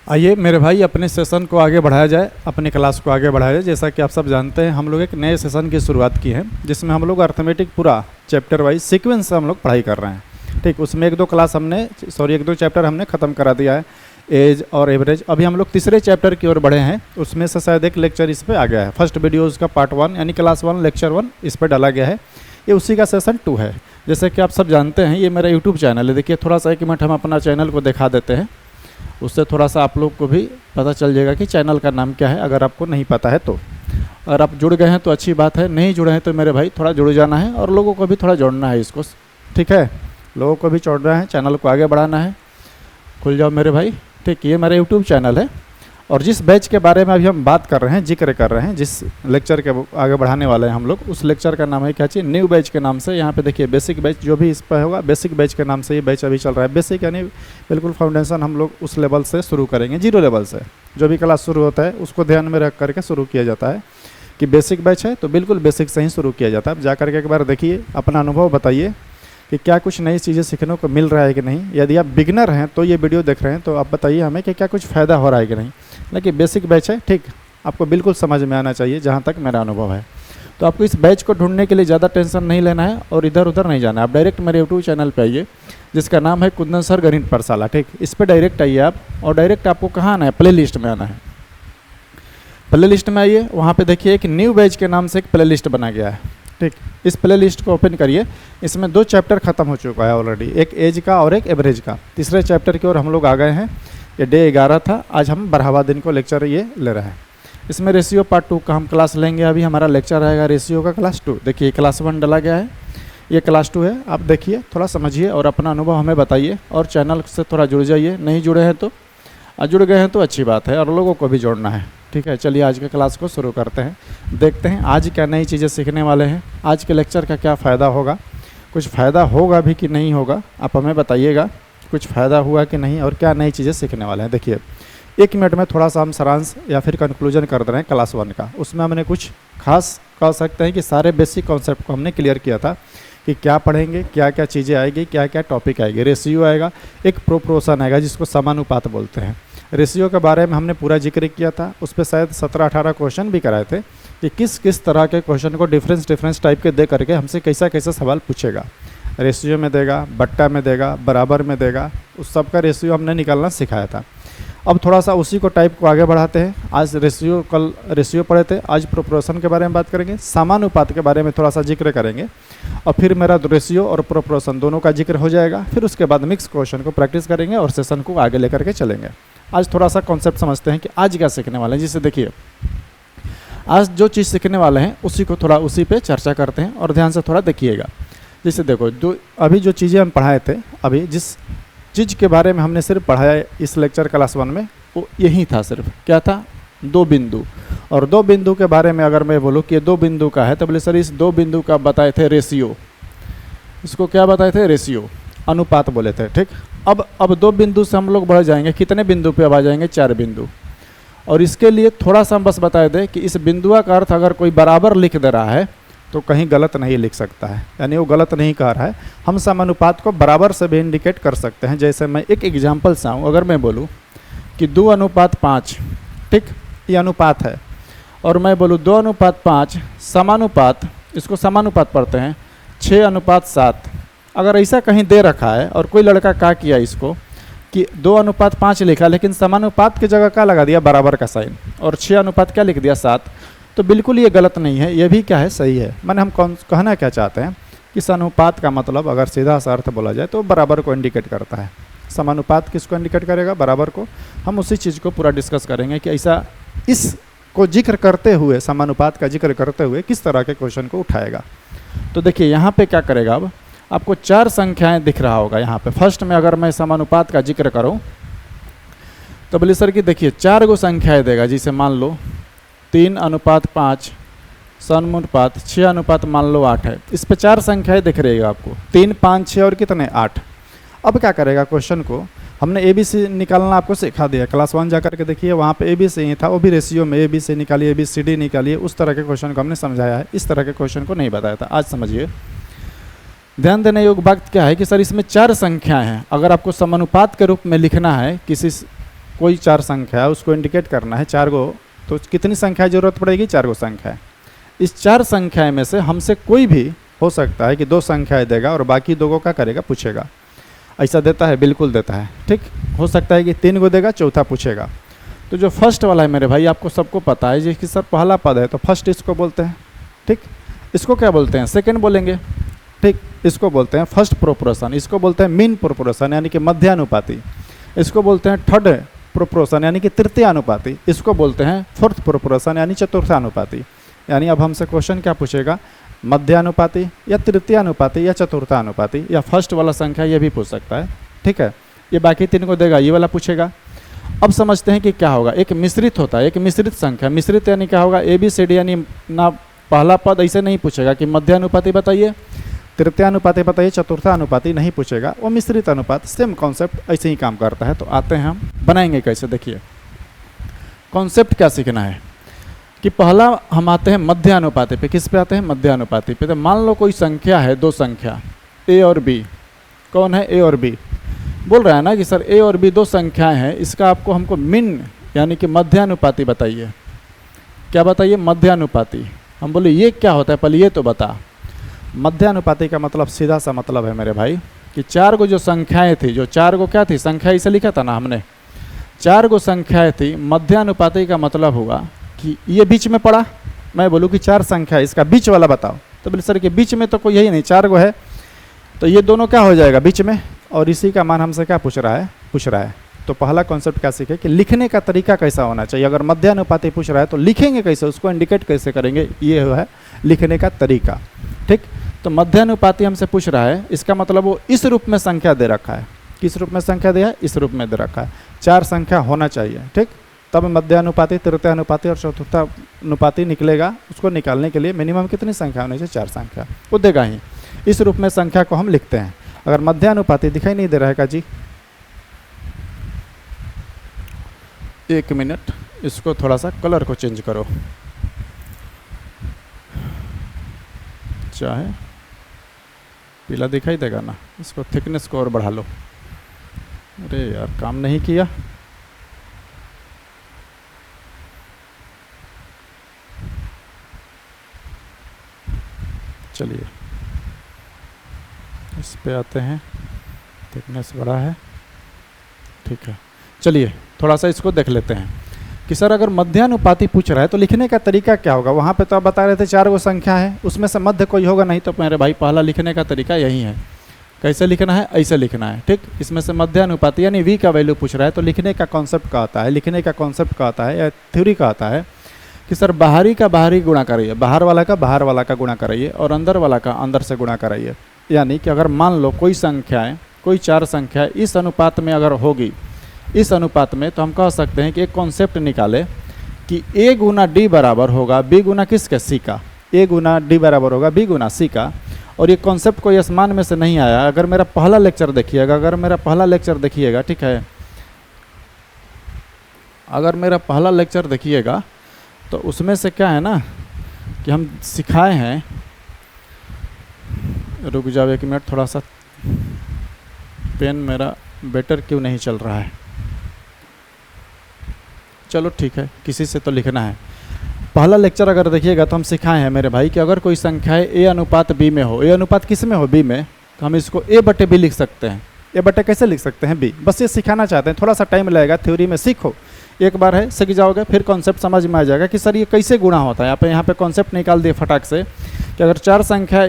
आइए मेरे भाई, अपने सेशन को आगे बढ़ाया जाए, अपनी क्लास को आगे बढ़ाया जाए। जैसा कि आप सब जानते हैं, हम लोग एक नए सेशन की शुरुआत की है जिसमें हम लोग अर्थमेटिक पूरा चैप्टर वाइज सीक्वेंस से हम लोग पढ़ाई कर रहे हैं। ठीक, उसमें एक दो चैप्टर हमने ख़त्म करा दिया है, एज और एवरेज। अभी हम लोग तीसरे चैप्टर की ओर बढ़े हैं, उसमें से शायद एक लेक्चर इस पर आ गया है। फर्स्ट वीडियो उसका पार्ट 1 यानी क्लास 1 लेक्चर 1 इस पर डाला गया है। ये उसी का सेशन 2 है। जैसे कि आप सब जानते हैं, ये मेरा यूट्यूब चैनल है। देखिए, थोड़ा सा 1 मिनट हम अपना चैनल को दिखा देते हैं, उससे थोड़ा सा आप लोग को भी पता चल जाएगा कि चैनल का नाम क्या है, अगर आपको नहीं पता है तो। अगर आप जुड़ गए हैं तो अच्छी बात है, नहीं जुड़े हैं तो मेरे भाई थोड़ा जुड़ जाना है और लोगों को भी थोड़ा जोड़ना है इसको। ठीक है, लोगों को भी जोड़ना है, चैनल को आगे बढ़ाना है। खुल जाओ मेरे भाई। ठीक, ये मेरा यूट्यूब चैनल है और जिस बैच के बारे में अभी हम बात कर रहे हैं, जिक्र कर रहे हैं, जिस लेक्चर के आगे बढ़ाने वाले हैं हम लोग, उस लेक्चर का नाम है क्या चाहिए, न्यू बैच के नाम से। यहाँ पे देखिए बेसिक बैच जो भी इस पर होगा, बेसिक बैच के नाम से ये बैच अभी चल रहा है। बेसिक यानी बिल्कुल फाउंडेशन हम लोग उस लेवल से शुरू करेंगे, 0 लेवल से। जो भी क्लास शुरू होता है उसको ध्यान में रख करके शुरू किया जाता है कि बेसिक बैच है तो बिल्कुल बेसिक से ही शुरू किया जाता है। आप जा करके एक बार देखिए, अपना अनुभव बताइए कि क्या कुछ नई चीज़ें सीखने को मिल रहा है कि नहीं। यदि आप बिगनर हैं तो ये वीडियो देख रहे हैं तो आप बताइए हमें कि क्या कुछ फ़ायदा हो रहा है कि नहीं। लेकिन बेसिक बैच है, ठीक, आपको बिल्कुल समझ में आना चाहिए जहाँ तक मेरा अनुभव है। तो आपको इस बैच को ढूंढने के लिए ज़्यादा टेंशन नहीं लेना है और इधर उधर नहीं जाना है। आप डायरेक्ट मेरे यूट्यूब चैनल पे आइए जिसका नाम है कुंदन सर गणित पाठशाला। ठीक, इस पर डायरेक्ट आइए आप, और डायरेक्ट आपको कहाँ आना है, प्ले लिस्ट में आना है। प्ले लिस्ट में आइए, वहाँ पे देखिए एक न्यू बैच के नाम से एक प्ले लिस्ट बना गया है। ठीक, इस प्ले लिस्ट को ओपन करिए। इसमें 2 चैप्टर ख़त्म हो चुका है ऑलरेडी, एक एज का और एक एवरेज का। तीसरे चैप्टर की ओर हम लोग आ गए हैं। ये डे 11 था, आज हम 12वां दिन को लेक्चर ये ले रहे हैं। इसमें रेशियो पार्ट 2 का हम क्लास लेंगे। अभी हमारा लेक्चर आएगा रेशियो का क्लास 2। देखिए क्लास 1 डाला गया है, ये क्लास 2 है। आप देखिए, थोड़ा समझिए और अपना अनुभव हमें बताइए, और चैनल से थोड़ा जुड़ जाइए। नहीं जुड़े हैं तो, जुड़ गए हैं तो अच्छी बात है, और लोगों को भी जोड़ना है। ठीक है, चलिए आज के क्लास को शुरू करते हैं। देखते हैं आज क्या नई चीज़ें सीखने वाले हैं, आज के लेक्चर का क्या फ़ायदा होगा, कुछ फ़ायदा होगा भी कि नहीं होगा, आप हमें बताइएगा कुछ फ़ायदा हुआ कि नहीं, और क्या नई चीज़ें सीखने वाले हैं। देखिए 1 मिनट में थोड़ा सा हम सारांश या फिर कंक्लूजन कर दे रहे हैं क्लास 1 का। उसमें हमने कुछ खास कह सकते हैं कि सारे बेसिक कॉन्सेप्ट को हमने क्लियर किया था कि क्या पढ़ेंगे, क्या क्या चीज़ें आएगी, क्या क्या टॉपिक आएगी। रेशियो आएगा, एक प्रोपोर्शन आएगा जिसको समानुपात बोलते हैं। रेशियो के बारे में हमने पूरा जिक्र किया था, उस पर शायद 17-18 क्वेश्चन भी कराए थे कि किस किस तरह के क्वेश्चन को डिफरेंस टाइप के दे करके हमसे कैसा कैसा सवाल पूछेगा। रेशियो में देगा, बट्टा में देगा, बराबर में देगा, उस सब का रेशियो हमने निकालना सिखाया था। अब थोड़ा सा उसी को टाइप को आगे बढ़ाते हैं। आज रेशियो, कल रेशियो पढ़े थे, आज प्रोपोर्शन के बारे में बात करेंगे, समानुपात के बारे में थोड़ा सा जिक्र करेंगे, और फिर मेरा रेशियो और प्रोपोर्शन दोनों का जिक्र हो जाएगा। फिर उसके बाद मिक्स क्वेश्चन को प्रैक्टिस करेंगे और सेशन को आगे लेकर के चलेंगे। आज थोड़ा सा कॉन्सेप्ट समझते हैं कि आज क्या सीखने वाले हैं। जिसे देखिए, आज जो चीज़ सीखने वाले हैं उसी पे चर्चा करते हैं, और ध्यान से थोड़ा देखिएगा। जैसे देखो, अभी जो चीज़ें हम पढ़ाए थे, अभी जिस चीज़ के बारे में हमने सिर्फ पढ़ाया इस लेक्चर क्लास 1 में, वो यही था। सिर्फ क्या था, 2 बिंदु। और 2 बिंदु के बारे में अगर मैं बोलूँ कि 2 बिंदु का है, तो बोले सर इस 2 बिंदु का बताए थे रेशियो। इसको क्या बताए थे, रेशियो, अनुपात बोले थे। ठीक, अब 2 बिंदु से हम लोग बढ़ जाएंगे, कितने बिंदु पे अब आ जाएंगे, 4 बिंदु। और इसके लिए थोड़ा सा हम बस बताए दें कि इस बिंदुआ का अर्थ अगर कोई बराबर लिख दे रहा है तो कहीं गलत नहीं लिख सकता है, यानी वो गलत नहीं कह रहा है। हम समानुपात को बराबर से भी इंडिकेट कर सकते हैं। जैसे मैं एक एग्जाम्पल से आऊँ, अगर मैं बोलूँ कि 2:5, ठीक, ये अनुपात है, और मैं बोलूँ 2:5 समानुपात, इसको समानुपात पढ़ते हैं, 6:7। अगर ऐसा कहीं दे रखा है और कोई लड़का क्या किया इसको कि 2:5 लिखा, लेकिन समानुपात की जगह क्या लगा दिया, बराबर का साइन, और 6 क्या लिख दिया, 7, तो बिल्कुल ये गलत नहीं है, ये भी क्या है, सही है। मैंने हम कहना क्या चाहते हैं कि समानुपात का मतलब अगर सीधा सा अर्थ बोला जाए तो बराबर को इंडिकेट करता है। समानुपात किसको इंडिकेट करेगा, बराबर को। हम उसी चीज़ को पूरा डिस्कस करेंगे कि ऐसा इसको जिक्र करते हुए, समानुपात का जिक्र करते हुए किस तरह के क्वेश्चन को उठाएगा। तो देखिए यहाँ पे क्या करेगा, अब आपको 4 संख्याएं दिख रहा होगा यहाँ पे। फर्स्ट में अगर मैं समानुपात का जिक्र करूँ तो बोले सर कि देखिए 4 गो संख्याएं देगा। जिसे मान लो 3:5 समानुपात 6 मान लो 8 है। इस पे 4 संख्याएं दिख रही है आपको, 3, 5, 6 और कितने, 8। अब क्या करेगा, क्वेश्चन को हमने ABC निकालना आपको सिखा दिया। क्लास 1 जाकर के देखिए, वहाँ पे ABC ही था, वो भी रेशियो में ABC निकालिए, ABCD निकालिए, उस तरह के क्वेश्चन को हमने समझाया है। इस तरह के क्वेश्चन को नहीं बताया था। आज समझिए, ध्यान देने योग्य बात क्या है कि सर इसमें 4 संख्याएं हैं। अगर आपको समानुपात के रूप में लिखना है किसी कोई 4 संख्या है उसको इंडिकेट करना है 4 गो, तो कितनी संख्या जरूरत पड़ेगी? 4 गो संख्या है। इस 4 संख्या में से हमसे कोई भी हो सकता है कि 2 संख्याएं देगा और बाकी 2 को क्या करेगा? पूछेगा। ऐसा देता है? बिल्कुल देता है। ठीक, हो सकता है कि 3 गो देगा, चौथा पूछेगा। तो जो फर्स्ट वाला है मेरे भाई, आपको सबको पता है कि सर पहला पद है तो फर्स्ट इसको बोलते हैं। ठीक, इसको क्या बोलते हैं? सेकंड बोलेंगे। ठीक, इसको बोलते हैं फर्स्ट प्रोपोर्शन, इसको बोलते हैं मीन प्रोपोर्शन यानी कि मध्यानुपाती, इसको बोलते हैं थर्ड प्रोपोर्शन यानी कि तृतीयानुपाती, इसको बोलते हैं फोर्थ प्रोपोर्शन यानी चतुर्थानुपाती। यानी अब हमसे क्वेश्चन क्या पूछेगा? मध्यानुपाती या तृतीयानुपाती या चतुर्थानुपाती या फर्स्ट वाला संख्या, ये भी पूछ सकता है। ठीक है, ये बाकी 3 को देगा, ये वाला पूछेगा। अब समझते हैं कि क्या होगा। एक मिश्रित होता है, एक मिश्रित संख्या। मिश्रित यानी क्या होगा? ABCD यानी ना पहला पद ऐसे नहीं पूछेगा कि मध्यानुपाती बताइए, तृतीयानुपाती बताइए, चतुर्थानुपाती नहीं पूछेगा, वो मिश्रित अनुपात। सेम कॉन्सेप्ट ऐसे ही काम करता है। तो आते हैं हम बनाएंगे कैसे, देखिए कॉन्सेप्ट क्या सीखना है कि पहला हम आते हैं मध्यानुपाती पे। किस पे आते हैं? मध्यानुपाती पे। तो मान लो कोई संख्या है, 2 संख्या A और B। कौन है? A और B। बोल रहा है ना कि सर A और B 2 संख्याएं हैं, इसका आपको हमको मीन यानी कि मध्यानुपाती बताइए। क्या बताइए? मध्यानुपाती। हम बोले ये क्या होता है, पहले ये तो बता। मध्यानुपाती का मतलब सीधा सा मतलब है मेरे भाई कि 4 गो जो संख्याएं थी, जो 4 गो क्या थी? संख्या इसे लिखा था ना हमने, 4 गो संख्याएं थी। मध्यानुपाती का मतलब होगा कि ये बीच में पड़ा। मैं बोलूँ कि 4 संख्या, इसका बीच वाला बताओ, तो बोले सर के बीच में तो कोई यही नहीं, 4 गो है, तो ये दोनों क्या हो जाएगा? बीच में। और इसी का मान हमसे क्या पूछ रहा है। तो पहला कॉन्सेप्ट क्या सीखे कि लिखने का तरीका कैसा होना चाहिए। अगर मध्यानुपाती पूछ रहा है तो लिखेंगे कैसे, उसको इंडिकेट कैसे करेंगे, ये है लिखने का तरीका। ठीक, तो मध्यानुपाती हमसे पूछ रहा है, इसका मतलब वो इस रूप में संख्या दे रखा है। किस रूप में संख्या दिया है? इस रूप में दे रखा है। 4 संख्या होना चाहिए। ठीक, तब मध्यानुपाती, तृतीयानुपाती और चतुर्थानुपाती निकलेगा। उसको निकालने के लिए मिनिमम कितनी संख्या होनी चाहिए? 4 संख्या, वो देगा ही। इस रूप में संख्या को हम लिखते हैं। अगर मध्यानुपाती दिखाई नहीं दे रहा है का जी, 1 मिनट, इसको थोड़ा सा कलर को चेंज करो, चाहे पीला दिखाई देगा ना, इसको थिकनेस को और बढ़ा लो। अरे यार काम नहीं किया। चलिए इस पे आते हैं, थिकनेस बड़ा है। ठीक है, चलिए थोड़ा सा इसको देख लेते हैं कि सर अगर मध्यानुपाती पूछ रहा है तो लिखने का तरीका क्या होगा। वहाँ पे तो आप बता रहे थे 4 गो संख्या है, उसमें से मध्य कोई होगा नहीं, तो मेरे भाई पहला लिखने का तरीका यही है। कैसे लिखना है? ऐसे लिखना है। ठीक, इसमें से मध्यानुपाती यानी V का वैल्यू पूछ रहा है, तो लिखने का कॉन्सेप्ट का आता है, लिखने का कॉन्सेप्ट का आता है या थ्योरी का आता है कि सर बाहरी का बाहरी गुणा कराइए, बाहर वाला का बाहर वाला का गुणा कराइए और अंदर वाला का अंदर से गुणा कराइए। यानी कि अगर मान लो कोई संख्याएँ, कोई 4 संख्या इस अनुपात में अगर होगी, इस अनुपात में, तो हम कह सकते हैं कि एक कॉन्सेप्ट निकाले कि A गुना D बराबर होगा B गुना किसका? C का। A गुना D बराबर होगा B गुना C का। और ये कॉन्सेप्ट कोई आसमान में से नहीं आया। अगर मेरा पहला लेक्चर देखिएगा, ठीक है, अगर मेरा पहला लेक्चर देखिएगा तो उसमें से क्या है ना कि हम सिखाए हैं, रुक जाओ 1 मिनट, थोड़ा सा पेन मेरा बेटर क्यों नहीं चल रहा है। चलो ठीक है, किसी से तो लिखना है। पहला लेक्चर अगर देखिएगा तो हम सिखाए हैं मेरे भाई कि अगर कोई संख्या A अनुपात B में हो, A अनुपात किस में हो? B में, तो हम इसको A बटे B लिख सकते हैं। A बटे कैसे लिख सकते हैं? B। बस ये सिखाना चाहते हैं, थोड़ा सा टाइम लगेगा, थ्योरी में सीखो, एक बार है सीख जाओगे, फिर कॉन्सेप्ट समझ में आ जाएगा कि सर ये कैसे गुणा होता है। यहाँ पे कॉन्सेप्ट निकाल दिए फटाक से कि अगर 4 संख्या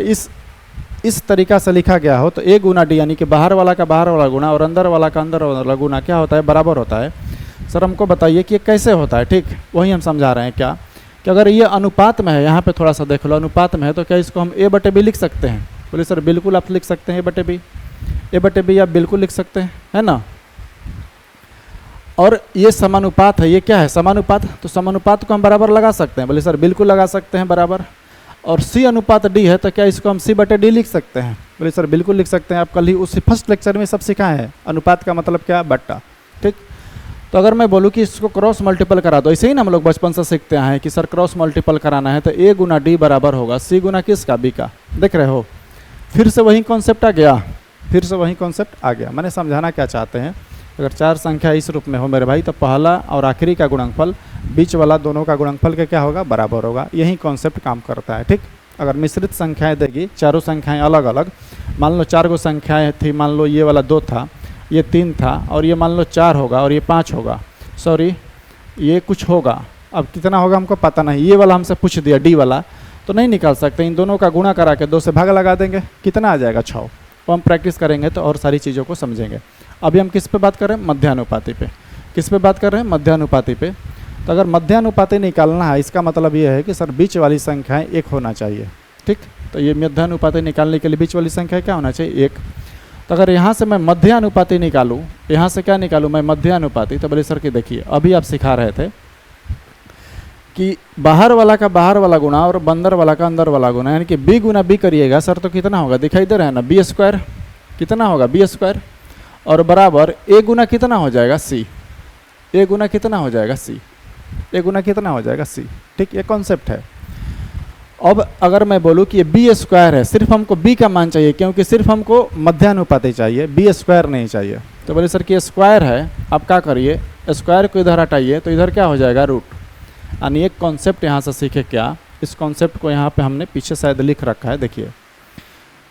इस तरीका से लिखा गया हो तो A गुना D यानी कि बाहर वाला का बाहर वाला गुणा और अंदर वाला का अंदर वाला गुणा क्या होता है? बराबर होता है। सर हमको बताइए कि ये कैसे होता है। ठीक, वही हम समझा रहे हैं क्या कि अगर ये अनुपात में है, यहाँ पे थोड़ा सा देख लो, अनुपात में है तो क्या इसको हम A बटे B लिख सकते हैं? बोले सर बिल्कुल आप लिख सकते हैं A बटे B आप बिल्कुल लिख सकते हैं, है ना। और ये समानुपात है, ये क्या है? समानुपात। तो समानुपात को हम बराबर लगा सकते हैं? बोले सर बिल्कुल लगा सकते हैं बराबर। और C अनुपात D है तो क्या इसको हम C बटे D लिख सकते हैं? बोले सर बिल्कुल लिख सकते हैं। आप कल ही उसी फर्स्ट लेक्चर में सब सिखाए हैं, अनुपात का मतलब क्या? बट्टा। ठीक, तो अगर मैं बोलूँ कि इसको क्रॉस मल्टीपल करा दो, ऐसे ही ना हम लोग बचपन से सीखते हैं कि सर क्रॉस मल्टीपल कराना है तो A गुना D बराबर होगा C गुना किसका? B का। देख रहे हो, फिर से वही कॉन्सेप्ट आ गया, मैंने समझाना क्या चाहते हैं अगर 4 संख्या इस रूप में हो मेरे भाई, तो पहला और आखिरी का गुणनफल बीच वाला दोनों का गुणनफल के क्या होगा, बराबर होगा। यही कॉन्सेप्ट काम करता है। ठीक, अगर मिश्रित संख्याएं देगी, चारों संख्याएं अलग अलग, मान लो 4 गो संख्याएं थी, मान लो ये वाला 2 था, ये 3 था, और ये मान लो 4 होगा और ये 5 होगा, सॉरी ये कुछ होगा, अब कितना होगा हमको पता नहीं, ये वाला हमसे पूछ दिया डी वाला, तो नहीं निकाल सकते। इन दोनों का गुणा करा के 2 से भाग लगा देंगे, कितना आ जाएगा 6। वो हम प्रैक्टिस करेंगे तो और सारी चीज़ों को समझेंगे। अभी हम किस पे बात कर रहे हैं, मध्यानुपाती पे। किस पे बात कर रहे हैं, मध्यानुपाती पे। तो अगर मध्यानुपाती निकालना है, इसका मतलब ये है कि सर बीच वाली संख्याएं 1 होना चाहिए। ठीक, तो ये मध्यानुपाती निकालने के लिए बीच वाली संख्या क्या होना चाहिए, 1। तो अगर यहाँ से मैं मध्यानुपाती निकालूँ, यहाँ से क्या निकालूँ मैं, मध्यानुपाती, तो बोले सर कि देखिए अभी आप सिखा रहे थे कि बाहर वाला का बाहर वाला गुना और अंदर वाला का अंदर वाला गुना, यानी कि बी गुना बी करिएगा सर, तो कितना होगा, दिखाई दे रहा है ना, बी स्क्वायर। कितना होगा, बी स्क्वायर, और बराबर ए गुना कितना हो जाएगा, सी। ए गुना कितना हो जाएगा, सी। ए गुना कितना हो जाएगा, सी। ठीक, ये कॉन्सेप्ट है। अब अगर मैं बोलूँ कि ये बी स्क्वायर है, सिर्फ हमको बी का मान चाहिए, क्योंकि सिर्फ हमको मध्यानुपाती चाहिए, बी स्क्वायर नहीं चाहिए। तो बोले सर कि स्क्वायर है, आप क्या करिए, स्क्वायर को इधर हटाइए, तो इधर क्या हो जाएगा, रूट। यानी एक कॉन्सेप्ट यहाँ से सीखे क्या, इस कॉन्सेप्ट को यहाँ पे हमने पीछे शायद लिख रखा है, देखिए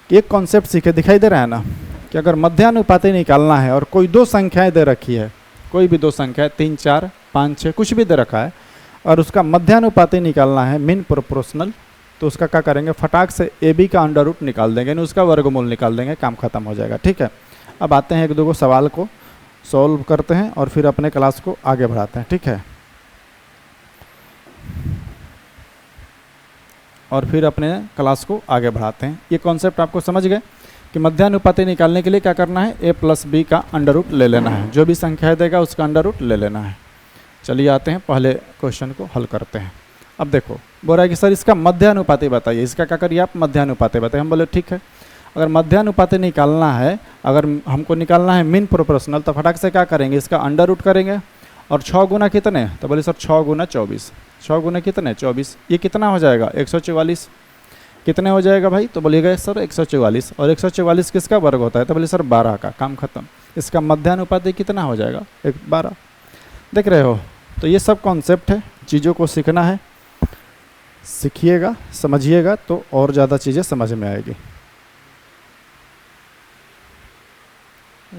एक कॉन्सेप्ट सीखे, दिखाई दे रहा है ना, कि अगर मध्यानुपाती निकालना है और कोई 2 संख्याएं दे रखी है, कोई भी 2 संख्या 3, 4, 5, 6 कुछ भी दे रखा है, और उसका मध्यानुपाती निकालना है, मीन प्रोपोर्शनल, तो उसका क्या करेंगे, फटाक से ए बी का अंडर रूट निकाल देंगे, यानी उसका वर्गमूल निकाल देंगे, काम खत्म हो जाएगा। ठीक है, अब आते हैं 1-2 सवाल को सॉल्व करते हैं और फिर अपने क्लास को आगे बढ़ाते हैं। ठीक है, और फिर अपने क्लास को आगे बढ़ाते हैं। ये कॉन्सेप्ट आपको समझ गए कि मध्यानुपाती निकालने के लिए क्या करना है, ए प्लस बी का अंडर रूट ले लेना है, जो भी संख्या देगा उसका अंडर रूट ले लेना है। चलिए आते हैं पहले क्वेश्चन को हल करते हैं। अब देखो बोल रहा है कि सर इसका मध्यानुपाती बताइए, इसका क्या करिए आप, मध्यानुपाती बताइए। हम बोले ठीक है, अगर मध्यानुपाती निकालना है, अगर हमको निकालना है मीन प्रोपोर्शनल, तो फटाक से क्या करेंगे, इसका अंडर रूट करेंगे, और 6 गुना कितने, तो बोले सर 6 गुना 24, 6 गुना कितने 24, ये कितना हो जाएगा 144। कितने हो जाएगा भाई, तो बोलिएगा सर 144, और 144 किसका वर्ग होता है, तो बोले सर 12 का, काम खत्म। इसका मध्यानुपाती कितना हो जाएगा, 12। देख रहे हो, तो ये सब कॉन्सेप्ट है, चीज़ों को सीखना है, सीखिएगा समझिएगा तो और ज़्यादा चीज़ें समझ में आएगी।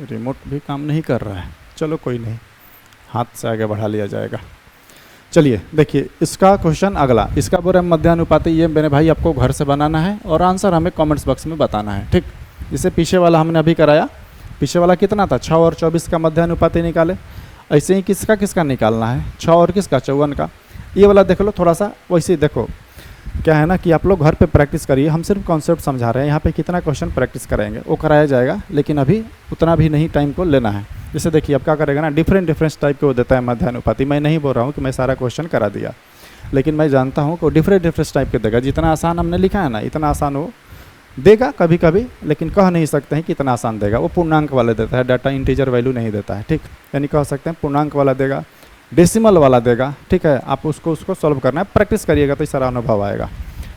रिमोट भी काम नहीं कर रहा है, चलो कोई नहीं, हाथ से आगे बढ़ा लिया जाएगा। चलिए देखिए इसका क्वेश्चन अगला, इसका बोल रहे हैं मध्यानुपाती, ये मेरे भाई आपको घर से बनाना है और आंसर हमें कमेंट्स बॉक्स में बताना है। ठीक, जिसे पीछे वाला हमने अभी कराया, पीछे वाला कितना था, 6 और 24 का मध्यानुपाती निकाले, ऐसे ही किसका किसका निकालना है, 6 और किसका 54 का। ये वाला देख लो थोड़ा सा, वैसे ही देखो क्या है ना कि आप लोग घर पे प्रैक्टिस करिए, हम सिर्फ कॉन्सेप्ट समझा रहे हैं, यहाँ पे कितना क्वेश्चन प्रैक्टिस कराएंगे वो कराया जाएगा, लेकिन अभी उतना भी नहीं टाइम को लेना है। जैसे देखिए अब क्या करेगा ना, डिफरेंट टाइप के वो देता है मध्यानुपाती। मैं नहीं बोल रहा हूँ कि मैं सारा क्वेश्चन करा दिया, लेकिन मैं जानता हूँ कि डिफरेंट टाइप के देगा। जितना आसान हमने लिखा है ना, इतना आसान वो देगा कभी कभी, लेकिन कह नहीं सकते हैं कि इतना आसान देगा। वो पूर्णांक वाले देता है, डाटा इंटीजर वैल्यू नहीं देता है। ठीक, यानी कह सकते हैं पूर्णांक वाला देगा, डेसिमल वाला देगा। ठीक है, आप उसको सॉल्व करना है, प्रैक्टिस करिएगा तो सारा अनुभव आएगा।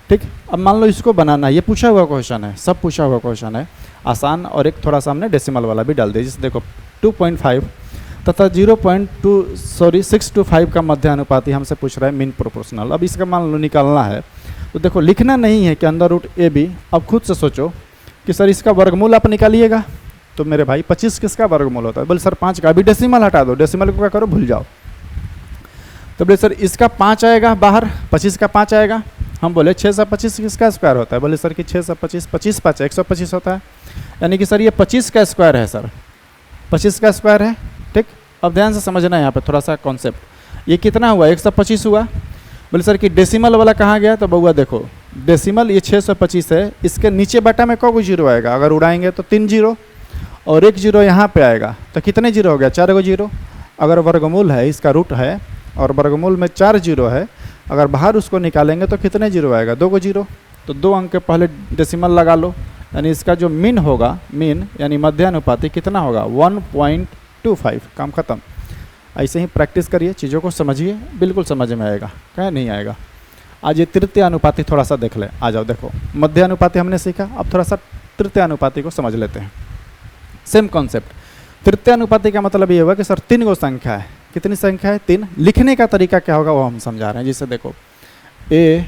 ठीक, अब मान लो इसको बनाना है, ये पूछा हुआ क्वेश्चन है, सब पूछा हुआ क्वेश्चन है आसान, और एक थोड़ा सा हमने डेसिमल वाला भी डाल दिया। जैसे देखो 2.5 तथा 625 का मध्यानुपाती हमसे पूछ रहा है मीन प्रोपोर्शनल। अब इसका मान लो निकालना है, तो देखो लिखना नहीं है कि अंडर रूट ए बी। अब खुद से सोचो कि सर इसका वर्गमूल आप निकालिएगा, तो मेरे भाई 25 किसका वर्गमूल होता है, बोले सर 5 का। अभी डेसिमल हटा दो, डेसिमल को क्या करो, भूल जाओ। तो बोले सर इसका 5 आएगा बाहर, 25 का 5 आएगा। हम बोले 6 से 25 किसका स्क्वायर होता है, बोले सर कि 6 से 25, 25 5 125 होता है, यानी कि सर ये 25 का स्क्वायर है, सर 25 का स्क्वायर है। ठीक, अब ध्यान से समझना है यहाँ पे थोड़ा सा कॉन्सेप्ट, ये कितना हुआ 125 हुआ। बोले सर कि डेसिमल वाला कहाँ गया, तो बउआ देखो डेसिमल ये 625 है, इसके नीचे बटा में कौ जीरो आएगा, अगर उड़ाएंगे तो 3 जीरो और 1 जीरो यहाँ पे आएगा, तो कितने जीरो हो गया, 4 गो जीरो। अगर वर्गमूल है, इसका रूट है और वर्गमूल में 4 जीरो है, अगर बाहर उसको निकालेंगे तो कितने जीरो आएगा, 2 गो जीरो। तो 2 अंक के पहले डेसिमल लगा लो, यानी इसका जो मीन होगा, मीन यानी मध्यानुपाती कितना होगा 1.25, काम खत्म। ऐसे ही प्रैक्टिस करिए, चीज़ों को समझिए, बिल्कुल समझ में आएगा, कहीं नहीं आएगा। आज ये तृतीय अनुपाती थोड़ा सा देख ले, आ जाओ देखो मध्यानुपाती हमने सीखा, अब थोड़ा सा तृतीय अनुपाती को समझ लेते हैं। सेम कॉन्सेप्ट, तृतीय अनुपाती का मतलब ये हुआ कि सर 3 गो संख्या है। कितनी संख्या है? 3। लिखने का तरीका क्या होगा वो हम समझा रहे हैं। जिसे देखो ए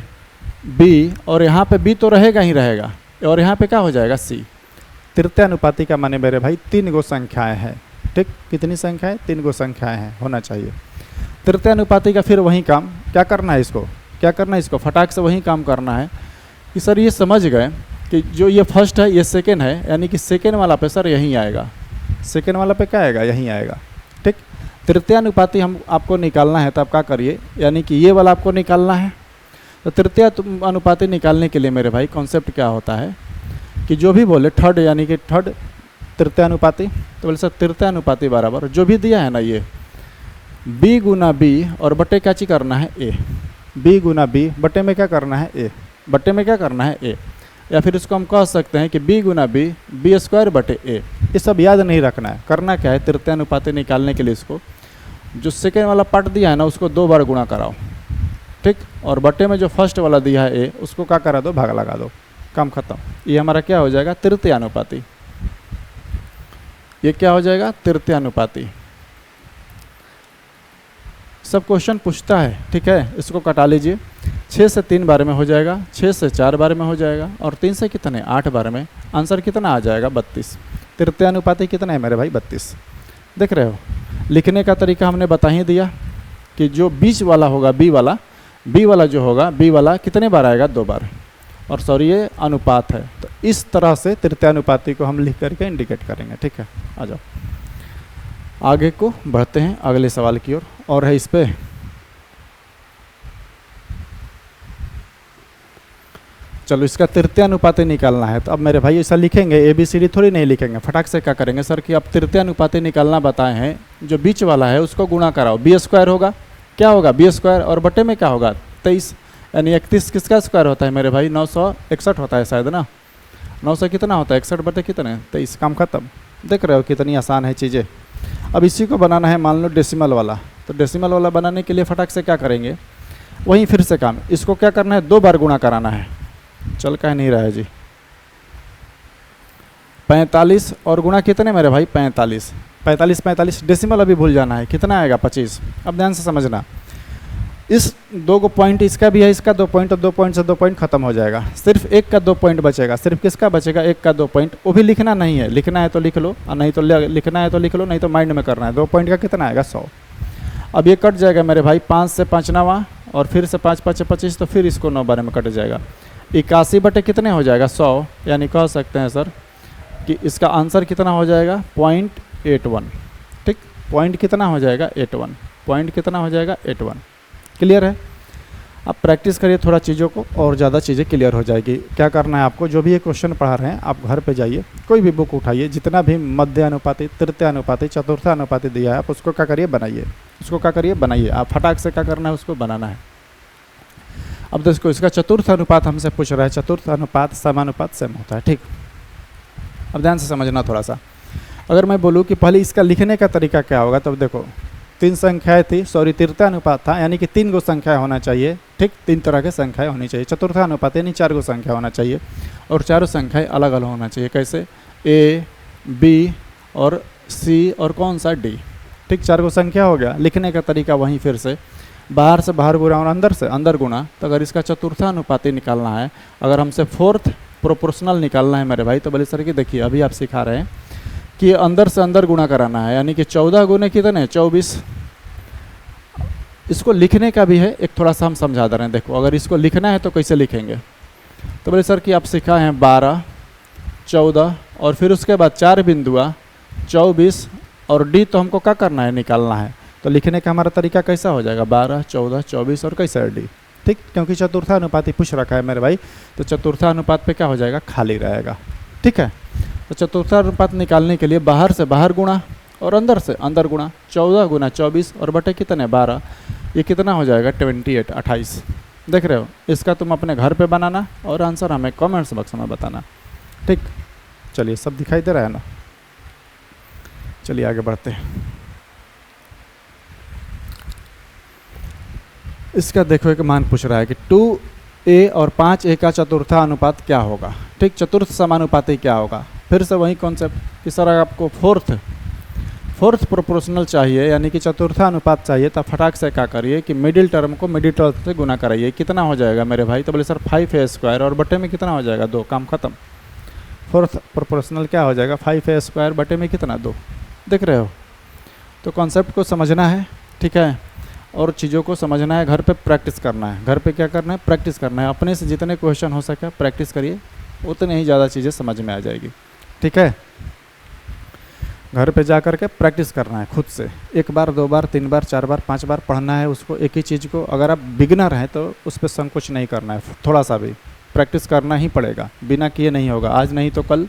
बी, और यहाँ पे बी तो रहेगा ही रहेगा, और यहाँ पे क्या हो जाएगा? सी। तृतीय अनुपाती का माने मेरे भाई 3 गो संख्याएं हैं। ठीक, कितनी संख्याएं? 3 गो संख्याएं हैं, होना चाहिए। तृतीय अनुपाती का फिर वही काम, क्या करना है इसको? क्या करना है इसको? फटाक से वही काम करना है कि सर ये समझ गए कि जो ये फर्स्ट है ये सेकेंड है, यानी कि सेकेंड वाला पे सर यहीं आएगा। सेकेंड वाला पे क्या आएगा? यहीं आएगा। ठीक, तृतीय अनुपाती हम आपको निकालना है, तो आप क्या करिए, यानी कि ये वाला आपको निकालना है। तो तृतीय अनुपाती निकालने के लिए मेरे भाई कॉन्सेप्ट क्या होता है कि जो भी बोले थर्ड, यानी कि थर्ड तृतीय अनुपाती, तो बोले सर तृतीय अनुपाती बराबर जो भी दिया है ना ये b गुना बी और बटे क्या चीज करना है? a। b गुना बी बटे में क्या करना है? a। बटे में क्या करना है? a। या फिर इसको हम कह सकते हैं कि b गुना बी बी स्क्वायर बटे a। ये सब याद नहीं रखना है। करना क्या है? तृतीय अनुपाती निकालने के लिए इसको जो सेकेंड वाला पार्ट दिया है ना उसको 2 बार गुणा कराओ। ठीक, और बटे में जो फर्स्ट वाला दिया है a उसको क्या करा दो? भाग लगा दो, काम खत्म। ये हमारा क्या हो जाएगा? तृतीय अनुपाती। ये क्या हो जाएगा? तृतीय अनुपाती। सब क्वेश्चन पूछता है, ठीक है। इसको कटा लीजिए। 6 से 3 बार में हो जाएगा, 6 से 4 बार में हो जाएगा, और 3 से कितने? 8 बार में। आंसर कितना आ जाएगा? 32। तृतीय अनुपाती कितना है मेरे भाई? 32। देख रहे हो, लिखने का तरीका हमने बता ही दिया कि जो बीच वाला होगा बी वाला जो होगा बी वाला कितने बार आएगा? 2 बार। और सॉरी ये अनुपात है, तो इस तरह से तृतीय अनुपाती को हम लिख करके इंडिकेट करेंगे। ठीक है, आ जाओ आगे को बढ़ते हैं अगले सवाल की ओर। और है इस पे चलो इसका तृतीय अनुपाती निकालना है। तो अब मेरे भाई ऐसा लिखेंगे, ABCD थोड़ी नहीं लिखेंगे। फटाक से क्या करेंगे सर कि अब तृतीय अनुपाती निकालना बताए हैं, जो बीच वाला है उसको गुणा कराओ। बी स्क्वायर होगा, क्या होगा? बी स्क्वायर, और बटे में क्या होगा? 23, यानी 31 किसका स्क्वायर होता है मेरे भाई? 961 होता है शायद ना। 900 कितना होता है? 61 बटे कितने? 23। काम खत्म। देख रहे हो कितनी आसान है चीज़ें। अब इसी को बनाना है मान लो डेसिमल वाला। तो डेसिमल वाला बनाने के लिए फटाक से क्या करेंगे? वहीं फिर से काम, इसको क्या करना है? 2 बार गुणा कराना है। चल कह नहीं रहा है जी। 45 और गुणा कितने मेरे भाई? 45। 45 डेसिमल अभी भूल जाना है, कितना आएगा? 25। अब ध्यान से समझना, इस 2 को पॉइंट इसका भी है, इसका 2 पॉइंट, और 2 पॉइंट से 2 पॉइंट खत्म हो जाएगा। सिर्फ एक का 2 पॉइंट बचेगा। सिर्फ किसका बचेगा? एक का 2 पॉइंट। वो भी लिखना नहीं है, लिखना है तो लिख लो, और नहीं तो लिखना है तो लिख लो, नहीं तो माइंड में करना है। 2 पॉइंट का कितना आएगा? 100। अब ये कट जाएगा मेरे भाई, 5 से 5 नवा, और फिर से 5 5 25, तो फिर इसको 9 बार में कट जाएगा। 81 बटे कितने हो जाएगा? 100। यानी कह सकते हैं सर कि इसका आंसर कितना हो जाएगा? 0.81। ठीक, पॉइंट कितना हो जाएगा? 81। पॉइंट कितना हो जाएगा? 81। क्लियर है? आप प्रैक्टिस करिए थोड़ा चीज़ों को, और ज़्यादा चीज़ें क्लियर हो जाएगी। क्या करना है आपको? जो भी ये क्वेश्चन पढ़ा रहे हैं आप घर पे जाइए, कोई भी बुक उठाइए, जितना भी मध्य अनुपाती, तृतीय अनुपाती, चतुर्थ अनुपाती दिया है आप उसको क्या करिए? बनाइए। उसको क्या करिए? बनाइए। आप फटाक से क्या करना है? उसको बनाना है। अब देखो इसका चतुर्थ अनुपात हमसे पूछ रहा है। चतुर्थ अनुपात समानुपात सेम होता है। ठीक, अब ध्यान से समझना थोड़ा सा। अगर मैं बोलूँ कि पहले इसका लिखने का तरीका क्या होगा, तब देखो 3 संख्याएं थी, सॉरी तृतीय अनुपात था, यानी कि 3 गो संख्या होना चाहिए। ठीक, 3 तरह की संख्याएं होनी चाहिए। चतुर्थ अनुपात यानी 4 गो संख्या होना चाहिए, और चारों संख्याएं अलग अलग होना चाहिए। कैसे? A, B और C और कौन सा? D। ठीक, 4 गो संख्या हो गया। लिखने का तरीका वहीं फिर से बाहर से बाहर गुणा और अंदर से अंदर गुणा। तो अगर इसका चतुर्थ अनुपाती निकालना है, अगर हमसे फोर्थ प्रोपोर्शनल निकालना है मेरे भाई, तो बोले सर कि देखिए अभी आप सिखा रहे हैं कि अंदर से अंदर गुणा कराना है, यानी कि 14 गुने कितने? 24। इसको लिखने का भी है, एक थोड़ा सा हम समझा दे रहे हैं। देखो अगर इसको लिखना है तो कैसे लिखेंगे? तो बोले सर कि आप सिखा हैं 12, 14 और फिर उसके बाद 4 बिंदुआ 24 और D तो हमको क्या करना है? निकालना है। तो लिखने का हमारा तरीका कैसा हो जाएगा? 12, 14, 24 और कैसा D। ठीक, क्योंकि चतुर्थ अनुपाती पूछ रखा है मेरे भाई, तो चतुर्थ अनुपात पे क्या हो जाएगा? खाली रहेगा। ठीक है, तो चतुर्थ अनुपात निकालने के लिए बाहर से बाहर गुणा और अंदर से अंदर गुणा। 14 गुना 24 और बटे कितने? 12। ये कितना हो जाएगा? 28, 28। देख रहे हो? इसका तुम अपने घर पे बनाना और आंसर हमें कमेंट्स बॉक्स में बताना। ठीक, चलिए सब दिखाई दे रहा है ना? चलिए आगे बढ़ते हैं। इसका देखो एक मान पूछ रहा है कि 2a और 5a का चतुर्थ अनुपात क्या होगा? ठीक, चतुर्थ समानुपाती क्या होगा? फिर से वही कॉन्सेप्ट कि सर आपको फोर्थ फोर्थ प्रोपोर्शनल चाहिए यानी कि चतुर्था अनुपात चाहिए, तब फटाक से क्या करिए कि मिडिल टर्म को मिडिल टर्म से गुना कराइए। कितना हो जाएगा मेरे भाई? तो बोले सर 5a² और बटे में कितना हो जाएगा 2, काम खत्म। फोर्थ प्रोपोर्शनल क्या हो जाएगा? 5a² बटे में कितना 2, देख रहे हो। तो कॉन्सेप्ट को समझना है, ठीक है, और चीज़ों को समझना है, घर पे प्रैक्टिस करना है। घर पे क्या करना है? प्रैक्टिस करना है। अपने से जितने क्वेश्चन हो सके प्रैक्टिस करिए, उतने ही ज़्यादा चीज़ें समझ में आ जाएगी, ठीक है। घर पे जा कर के प्रैक्टिस करना है खुद से, 1 बार 2 बार 3 बार 4 बार 5 बार पढ़ना है उसको, एक ही चीज़ को। अगर आप बिगिनर हैं तो उस पर संकोच नहीं करना है, थोड़ा सा भी प्रैक्टिस करना ही पड़ेगा, बिना किए नहीं होगा। आज नहीं तो कल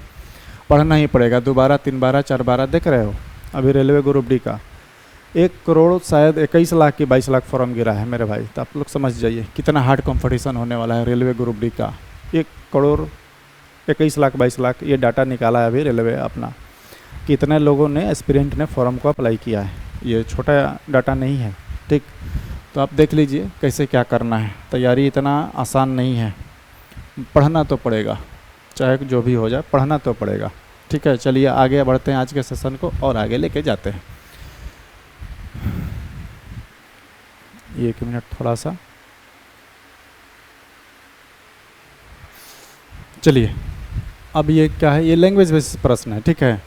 पढ़ना ही पड़ेगा, 2 बार 3 बार 4 बार। देख रहे हो अभी रेलवे ग्रुप डी का 1 करोड़ शायद 21 लाख की 22 लाख फॉर्म गिरा है मेरे भाई। तो आप लोग समझ जाइए कितना हार्ड कंपटीशन होने वाला है रेलवे ग्रुप डी का। 1 करोड़ 21 लाख 22 लाख ये डाटा निकाला है अभी रेलवे अपना, कितने लोगों ने एस्पिरेंट ने फॉर्म को अप्लाई किया है। ये छोटा डाटा नहीं है, ठीक। तो आप देख लीजिए कैसे क्या करना है। तैयारी इतना आसान नहीं है, पढ़ना तो पड़ेगा, चाहे जो भी हो जाए पढ़ना तो पड़ेगा, ठीक है। चलिए आगे बढ़ते हैं, आज के सेशन को और आगे लेके जाते हैं। 1 मिनट थोड़ा सा, चलिए। अब ये क्या है? ये लैंग्वेज बेसिस प्रश्न है, ठीक है।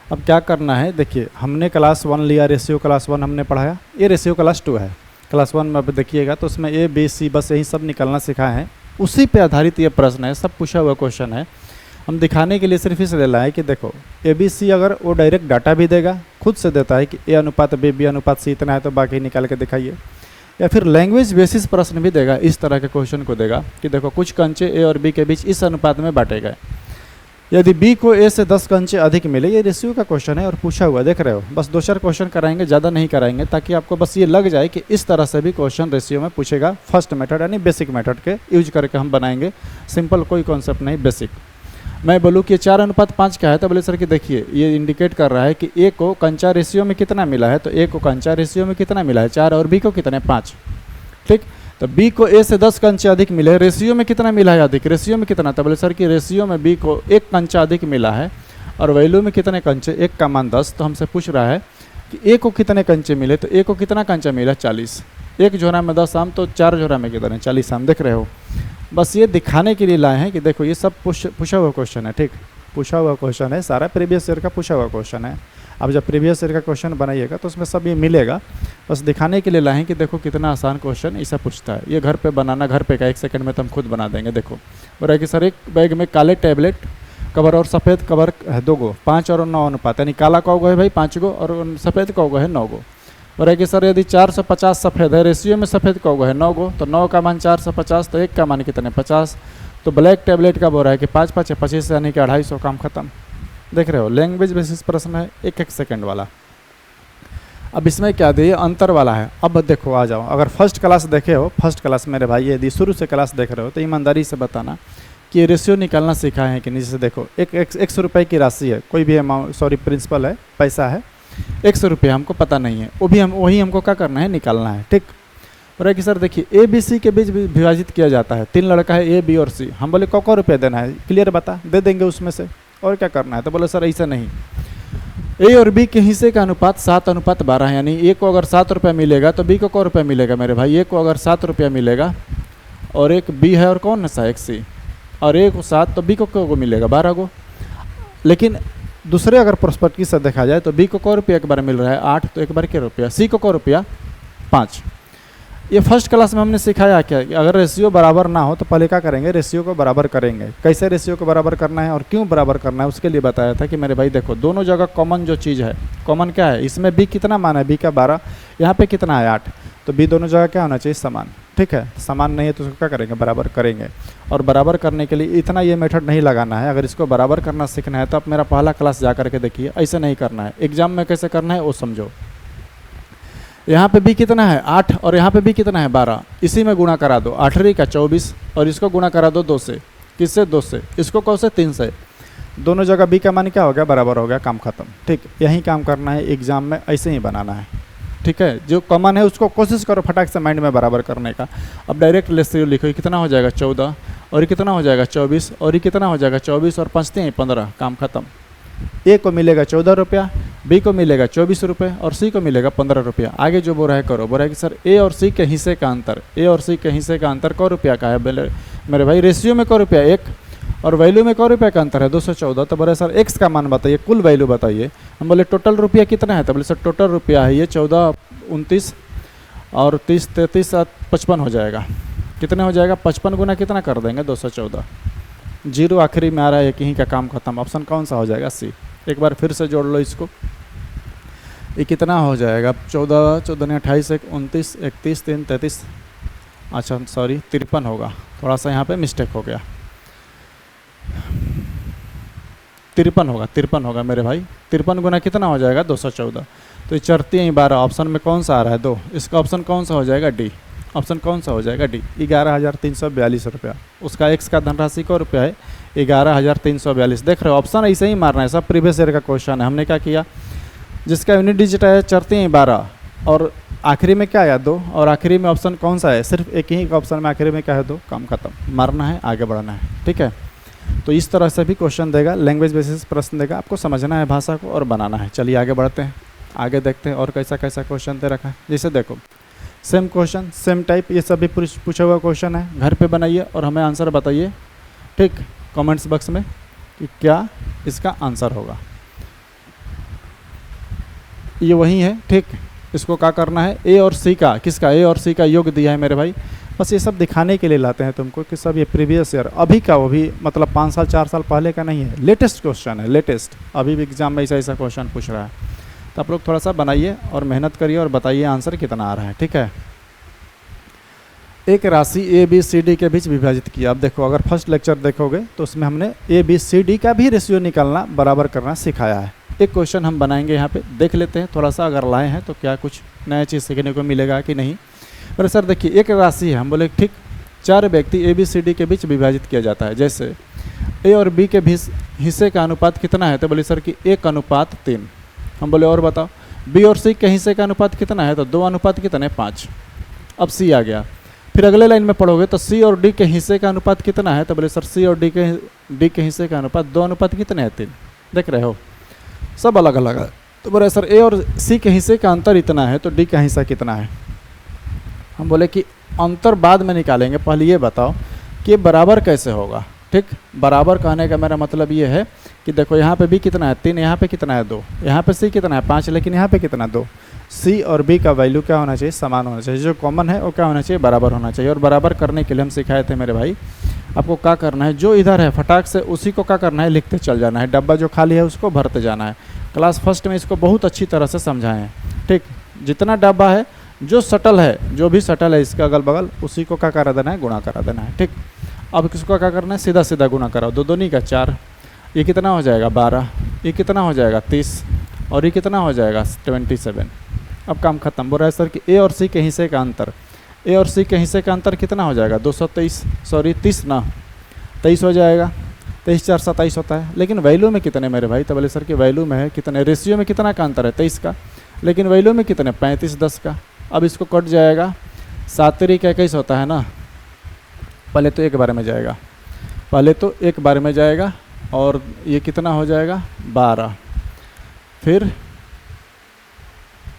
अब क्या करना है, देखिए हमने क्लास 1 लिया, रेशियो क्लास 1 हमने पढ़ाया, ये रेशियो क्लास 2 है। क्लास 1 में अब देखिएगा तो उसमें A B C बस यही सब निकलना सिखाए हैं, उसी पे आधारित ये प्रश्न है, सब पूछा हुआ क्वेश्चन है। हम दिखाने के लिए सिर्फ इसलिए लाए कि देखो ABC अगर वो डायरेक्ट डाटा भी देगा, खुद से देता है कि A अनुपात B B अनुपात C इतना है तो बाकी निकाल के दिखाइए, या फिर लैंग्वेज बेसिस प्रश्न भी देगा, इस तरह के क्वेश्चन को देगा कि देखो कुछ कंचे A और B के बीच इस अनुपात में बांटे गए, यदि B को A से 10 कंचे अधिक मिले, ये रेशियो का क्वेश्चन है और पूछा हुआ, देख रहे हो। बस 2-4 क्वेश्चन कराएंगे, ज़्यादा नहीं कराएंगे, ताकि आपको बस ये लग जाए कि इस तरह से भी क्वेश्चन रेशियो में पूछेगा। फर्स्ट मेथड यानी बेसिक मेथड के यूज करके हम बनाएंगे, सिंपल कोई कॉन्सेप्ट नहीं, बेसिक। मैं बोलूँ कि 4:5 क्या है, तो बोले सर कि देखिए ये इंडिकेट कर रहा है कि A को कंचा रेशियो में कितना मिला है, तो A को कंचा रेशियो में कितना मिला है 4 और B को कितने 5, ठीक। तो B को A से 10 कंचे अधिक मिले, रेशियो में कितना मिला है अधिक, रेशियो में कितना, तो बोले सर कि रेशियो में B को 1 कंचा अधिक मिला है और वैल्यू में कितने कंचे, 1 का मान 10। तो हमसे पूछ रहा है कि A को कितने कंचे मिले, तो A को कितना कंचा मिला 40, 1 झोरा में 10 आम, तो 4 झोरा में कितने 40 आम, देख रहे हो। बस ये दिखाने के लिए लाए हैं कि देखो ये सब पूछा हुआ क्वेश्चन है, ठीक, पूछा हुआ क्वेश्चन है, सारा प्रीवियस ईयर का पूछा हुआ क्वेश्चन है। अब जब प्रीवियस ईयर का क्वेश्चन बनाइएगा तो उसमें सब ये मिलेगा, बस दिखाने के लिए लाए हैं कि देखो कितना आसान क्वेश्चन ऐसा पूछता है। ये घर पे बनाना, घर पे का 1 सेकंड में तो हम खुद बना देंगे। देखो बोल रहा है कि सर एक बैग में काले टैबलेट कवर और सफ़ेद कवर है 2 गो, 5 और 9 अनुपात, यानी काला का गो है भाई 5 गो और सफ़ेद का गो है 9 गो। बोल रहा है कि सर यदि 450 सफ़ेद है, रेशियो में सफ़ेद का गो है 9 गो, तो 9 का मान 450, तो 1 का मान कितने 50। तो ब्लैक टैबलेट का बोल रहा है कि 5 5 25 यानी कि 250, काम खत्म। देख रहे हो लैंग्वेज बेसिस प्रश्न है, 1-1 सेकंड वाला। अब इसमें क्या दिए, अंतर वाला है। अब देखो आ जाओ, अगर फर्स्ट क्लास देखे हो, फर्स्ट क्लास मेरे भाई यदि शुरू से क्लास देख रहे हो तो ईमानदारी से बताना कि ये रेशियो निकालना सीखा है कि नहीं। जैसे देखो 100 रुपये की राशि है, कोई भी अमाउंट, सॉरी प्रिंसिपल है, पैसा है 100 रुपये, हमको पता नहीं है, वो भी वही हमको क्या करना है, निकालना है, ठीक। बोला कि सर देखिए A B C के बीच विभाजित किया जाता है, 3 लड़का है A B और C, हम बोले को रुपये देना है, क्लियर बता, दे देंगे उसमें से, और क्या करना है। तो बोले सर ऐसा नहीं, A और B के हिस्से का अनुपात 7:12 है, यानी A को अगर 7 रुपये मिलेगा तो B को रुपये मिलेगा मेरे भाई। A को अगर 7 रुपया मिलेगा और एक B है और कौन सा एक C, और A को 7 तो B को मिलेगा 12 गो। लेकिन दूसरे अगर प्रोस्पेक्टिव से देखा जाए तो B को रुपया एक बार मिल रहा है 8, तो एक बार क्या रुपया, C को रुपया 5। ये फर्स्ट क्लास में हमने सिखाया क्या कि अगर रेशियो बराबर ना हो तो पहले क्या करेंगे, रेशियो को बराबर करेंगे। कैसे रेशियो को बराबर करना है और क्यों बराबर करना है उसके लिए बताया था कि मेरे भाई देखो दोनों जगह कॉमन जो चीज़ है, कॉमन क्या है, इसमें B कितना मान है, B का 12, यहाँ पे कितना है 8, तो B दोनों जगह क्या होना चाहिए, समान, ठीक है। समान नहीं है तो उसको क्या करेंगे, बराबर करेंगे। और बराबर करने के लिए इतना ये मेथड नहीं लगाना है, अगर इसको बराबर करना सीखना है तो आप मेरा पहला क्लास जा करके देखिए, ऐसे नहीं करना है। एग्जाम में कैसे करना है वो समझो। यहाँ पे B कितना है 8 और यहाँ पे B कितना है 12, इसी में गुणा करा दो, 8 का 24 और इसको गुणा करा दो 2 से, किससे 2 से, इसको कौन से 3 से, दोनों जगह B का मान क्या हो गया, बराबर हो गया, काम खत्म, ठीक। यही काम करना है एग्जाम में, ऐसे ही बनाना है, ठीक है। जो कॉमन है उसको कोशिश करो फटाक से माइंड में बराबर करने का। अब डायरेक्ट रेशियो लिखो, कितना हो जाएगा 14 और ये कितना हो जाएगा 24 और ये कितना हो जाएगा 24 और 5 15, काम खत्म। A को मिलेगा 14 रुपया, बी को मिलेगा 24 रुपये और सी को मिलेगा 15 रुपया। आगे जो बोल रहा है करो। बोल रहा है कि सर ए और सी के हिस्से का अंतर, ए और सी के हिस्से का अंतर क रुपया का है। मेरे भाई रेशियो में क रुपया 1 और वैल्यू में क रुपया का अंतर है 214। तो बोले सर एक्स का मान बताइए, कुल वैल्यू बताइए। हम बोले टोटल रुपया कितना है, तो बोले सर टोटल रुपया है ये 14, 29 और 30, 33, 55 हो जाएगा। कितने हो जाएगा, 55 गुना कितना कर देंगे 214। जीरो आखिरी में आ रहा है, एक ही का काम खत्म। ऑप्शन कौन सा हो जाएगा, सी। एक बार फिर से जोड़ लो इसको, ये कितना हो जाएगा 14, 14 ने 28, 1 29, 31, 3 33, अच्छा सॉरी 53 होगा, थोड़ा सा यहाँ पे मिस्टेक हो गया। 53 होगा मेरे भाई। 53 गुना कितना हो जाएगा 214। तो ये चरती है 12। ऑप्शन में कौन सा आ रहा है 2, इसका ऑप्शन कौन सा हो जाएगा डी। ऑप्शन कौन सा हो जाएगा डी, 11,342 रुपया। उसका एक्स का धनराशि को रुपया है 11,342। देख रहे हो ऑप्शन ऐसे ही मारना है, सब प्रीवियस ईयर का क्वेश्चन है। हमने क्या किया, जिसका यूनिट डिजिट है चरती हैं 12 और आखिरी में क्या आया 2 और आखिरी में ऑप्शन कौन सा है, सिर्फ एक ही ऑप्शन में आखिरी में क्या है 2, काम खत्म। मारना है, आगे बढ़ना है, ठीक है। तो इस तरह से भी क्वेश्चन देगा, लैंग्वेज बेसिस प्रश्न देगा, आपको समझना है भाषा को और बनाना है। चलिए आगे बढ़ते हैं, आगे देखते हैं और कैसा कैसा क्वेश्चन दे रखा है। जैसे देखो सेम क्वेश्चन सेम टाइप, ये सभी पूछा हुआ क्वेश्चन है। घर पे बनाइए और हमें आंसर बताइए, ठीक, कमेंट्स बॉक्स में कि क्या इसका आंसर होगा। ये वही है, ठीक। इसको क्या करना है, ए और सी का, किसका, ए और सी का योग दिया है मेरे भाई। बस ये सब दिखाने के लिए लाते हैं तुमको कि सब ये प्रीवियस ईयर अभी का, वो भी मतलब 5 साल 4 साल पहले का नहीं है, लेटेस्ट क्वेश्चन है, लेटेस्ट। अभी भी एग्जाम में ऐसा क्वेश्चन पूछ रहा है। तो आप लोग थोड़ा सा बनाइए और मेहनत करिए और बताइए आंसर कितना आ रहा है, ठीक है। एक राशि ए बी सी डी के बीच विभाजित किया। अब देखो अगर फर्स्ट लेक्चर देखोगे तो उसमें हमने ए बी सी डी का भी रेशियो निकालना, बराबर करना सिखाया है। एक क्वेश्चन हम बनाएंगे यहाँ पे, देख लेते हैं थोड़ा सा, अगर लाए हैं तो क्या कुछ नया चीज़ सीखने को मिलेगा कि नहीं। पर सर देखिए एक राशि है, हम बोले ठीक 4 व्यक्ति ए बी सी डी के बीच विभाजित किया जाता है। जैसे ए और बी के बीच हिस्से का अनुपात कितना है, तो बोले सर कि 1:3। हम बोले और बताओ बी और सी के हिस्से का अनुपात कितना है, तो 2:5। अब सी आ गया। फिर अगले लाइन में पढ़ोगे तो सी और डी के हिस्से का अनुपात कितना है, तो बोले सर सी और डी के हिस्से का अनुपात 2:3। देख रहे हो सब अलग अलग है। तो बोले सर ए और सी के हिस्से का अंतर इतना है, तो डी का हिस्सा कितना है। हम बोले कि अंतर बाद में निकालेंगे, पहले ये बताओ कि बराबर कैसे होगा, ठीक। बराबर कहने का मेरा मतलब ये है कि देखो यहाँ पे बी कितना है 3, यहाँ पे कितना है 2, यहाँ पे सी कितना है 5, लेकिन यहाँ पे कितना 2। सी और बी का वैल्यू क्या होना चाहिए, समान होना चाहिए। जो कॉमन है वो क्या होना चाहिए, बराबर होना चाहिए। और बराबर करने के लिए हम सिखाए थे मेरे भाई, आपको क्या करना है, जो इधर है फटाक से उसी को क्या करना है, लिखते चल जाना है। डब्बा जो खाली है उसको भरते जाना है। क्लास फर्स्ट में इसको बहुत अच्छी तरह से समझाएं हैं, ठीक। जितना डब्बा है, जो सटल है, जो भी सटल है इसका अगल बगल, उसी को क्या करा देना है, गुणा करा देना है, ठीक। अब किसको क्या करना है, सीधा सीधा गुणा कराओ। 2 दूनी का 4, ये कितना हो जाएगा 12, ये कितना हो जाएगा 30 और ये कितना हो जाएगा 27। अब काम खत्म। बोल रहा है सर कि ए और सी के हिस्से का अंतर, ए और सी के हिस्से का अंतर कितना हो जाएगा 223, सॉरी 30 ना 23 हो जाएगा। 23 4 27 होता है, लेकिन वैल्यू में कितने मेरे भाई, तो बोले सर कि वैल्यू में है कितने, रेशियो में कितना का अंतर है 23 का, लेकिन वैल्यू में कितने 35 10 का। अब इसको कट जाएगा, 7 3 21 होता है ना, पहले तो एक बार में जाएगा, पहले तो एक बार में जाएगा और ये कितना हो जाएगा 12, फिर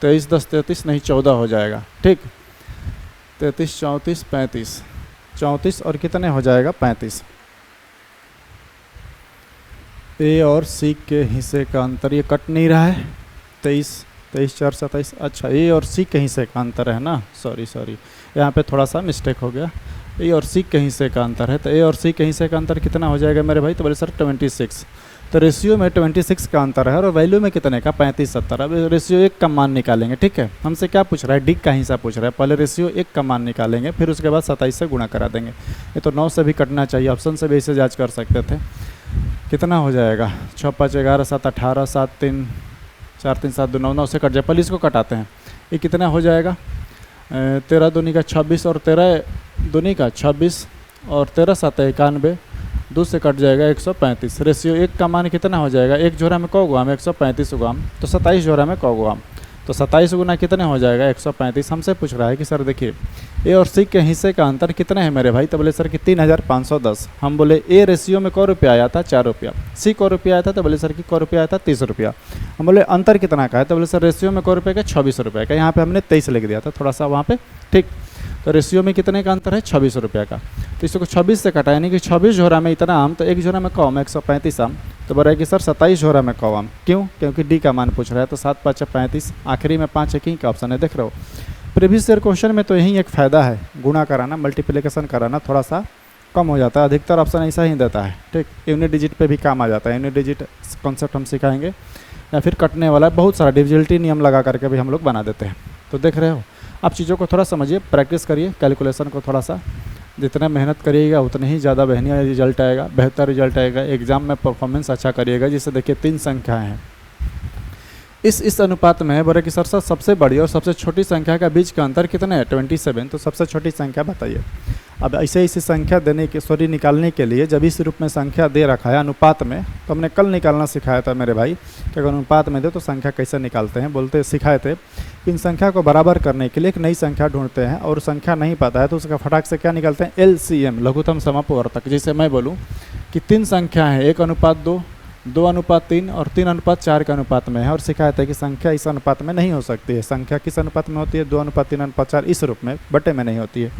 23 10 33 नहीं 14 हो जाएगा, ठीक। 33 34 35, 34 और कितने हो जाएगा 35। ए और सी के हिस्से का अंतर, ये कट नहीं रहा है, 23 4 27। अच्छा ए और सी के हिस्से का अंतर है ना, सॉरी यहाँ पे थोड़ा सा मिस्टेक हो गया। ए और सी के हिस्से का अंतर है, तो ए और सी के हिस्से का अंतर कितना हो जाएगा मेरे भाई, तो बोले सर 26। तो रेशियो में 26 का अंतर है और वैल्यू में कितने का 35 70। अब रेशियो 1 का मान निकालेंगे, ठीक है। हमसे क्या पूछ रहा है, डी का हिस्सा पूछ रहा है। पहले रेशियो 1 का मान निकालेंगे, फिर उसके बाद 27 से गुणा करा देंगे। ये तो 9 से भी कटना चाहिए, ऑप्शन से भी इसे जांच कर सकते थे। कितना हो जाएगा 6 5 11 7 18 7 3 4 3 7 2 9 से कट जाए। पहले इसको कटाते हैं, ये कितना हो जाएगा 13 दूनी का 26 और 13 दूनी का 26 और 13 7 91, 2 से कट जाएगा 135। रेशियो 1 का मान कितना हो जाएगा, 1 जोड़ा में कौ गुआम 135 गुआम, तो 27 जोड़ा में कौ गुआम, तो 27 गुना कितने हो जाएगा 135। हमसे पूछ रहा है कि सर देखिए ए और सी के हिस्से का अंतर कितना है मेरे भाई, तो बोले सर कि 3510। हम बोले ए रेशियो में क रुपया आया था 4 रुपया, सी क रुपया आया था, तो बोले सर कि क रुपया आया था 30 रुपया। हम बोले अंतर कितना का है, तो बोले सर रेशियो में क रुपये का 26 रुपये का। यहाँ पे हमने 23 लिख दिया था थोड़ा सा वहाँ पे, ठीक। तो रेशियो में कितने का अंतर है 26 रुपये का। तो इसको 26 से कटा, यानी कि 26 झोरा में इतना आम, तो एक झोरा में कम 135 आम। तो बोल रहा है कि सर 27 झोरा में कम आम, क्यों, क्योंकि डी का मान पूछ रहा है। तो 7 5 35, आखिरी में 5 एक ही का ऑप्शन है, देख रहे हो। प्रीवियस ईयर क्वेश्चन में तो यही एक फ़ायदा है, गुणा कराना, मल्टीप्लिकेशन कराना थोड़ा सा कम हो जाता है, अधिकतर ऑप्शन ऐसा ही देता है, ठीक। यूनिट डिजिट पे भी काम आ जाता है, यूनिट डिजिट कॉन्सेप्ट हम सिखाएंगे, या फिर कटने वाला बहुत सारा डिविजिबिलिटी नियम लगा करके भी हम लोग बना देते हैं। तो देख रहे हो, आप चीज़ों को थोड़ा समझिए, प्रैक्टिस करिए, कैलकुलेशन को थोड़ा सा, जितना मेहनत करिएगा उतने ही ज़्यादा बढ़िया रिजल्ट आएगा, बेहतर रिजल्ट आएगा। एग्ज़ाम में परफॉर्मेंस अच्छा करिएगा। जिससे देखिए 3 संख्याएँ हैं, इस अनुपात में है। बोले कि सर सबसे बड़ी और सबसे छोटी संख्या का बीच का अंतर कितना है 27। तो सबसे छोटी संख्या बताइए। अब ऐसे इसी संख्या देने के निकालने के लिए जब इस रूप में संख्या दे रखा है अनुपात में, तो हमने कल निकालना सिखाया था मेरे भाई कि अगर अनुपात में दे तो संख्या कैसे निकालते हैं, बोलते सिखाए थे। इन संख्या को बराबर करने के लिए एक नई संख्या ढूंढते हैं, और संख्या नहीं पता है तो उसका फटाक से क्या निकालते हैं LCM, लघुत्तम समापवर्तक। जैसे मैं बोलूँ कि 3 संख्या है 1:2, 2:3 और 3:4 के अनुपात में है, और सिखाया था कि संख्या इस अनुपात में नहीं हो सकती है। संख्या किस अनुपात में होती है 2:3:4 इस रूप में, बटे में नहीं होती है।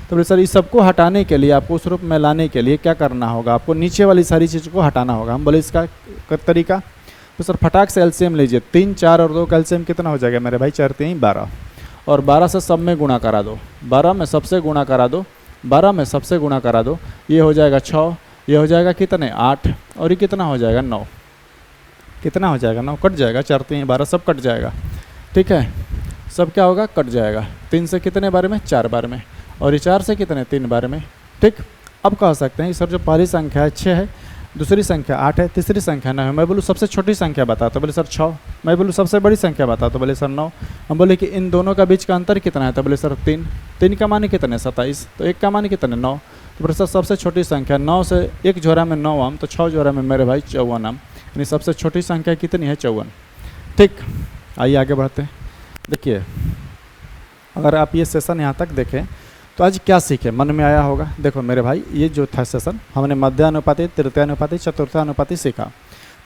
तो बोले सर इस सबको हटाने के लिए, आपको उस रूप में लाने के लिए क्या करना होगा, आपको नीचे वाली सारी चीज़ को हटाना होगा। हम बोले इसका तरीका, तो सर फटाक से LCM लीजिए। 3 4 और 2 का LCM कितना हो जाएगा मेरे भाई, 4 3 12, और 12 से सब में गुणा करा दो, 12 में सबसे गुणा करा दो, 12 में सबसे गुणा करा दो, ये हो जाएगा 6, ये हो जाएगा कितने 8, और ये कितना हो जाएगा 9। कितना हो जाएगा 9, कट जाएगा, 4 3 12 सब कट जाएगा, ठीक है। सब क्या होगा, कट जाएगा। 3 से कितने बार में 4 बार में, और ये 4 से कितने 3 बार में, ठीक। अब कह सकते हैं सर जो पहली संख्या है 6 है, दूसरी संख्या 8 है, तीसरी संख्या 9 है। मैं बोलूँ सबसे छोटी संख्या बता, तो बोले सर 6। मैं बोलूँ सबसे बड़ी संख्या बता, तो बोले सर 9। हम बोले कि इन दोनों का बीच का अंतर कितना है, तो बोले सर 3। 3 का मान कितने 27, तो 1 का मान कितने 9। तो बोले सर सबसे छोटी संख्या 9 से 1 झोरा में 9 आम, तो 6 झोरा में मेरे भाई 54 आम, यानी सबसे छोटी संख्या कितनी है 54, ठीक। आइए आगे बढ़ते हैं। देखिए अगर आप ये सेशन यहाँ तक देखें तो आज क्या सीखे, मन में आया होगा। देखो मेरे भाई ये जो था सेशन, हमने मध्यानुपाती, तृतीयानुपाती, चतुर्थानुपाती सीखा,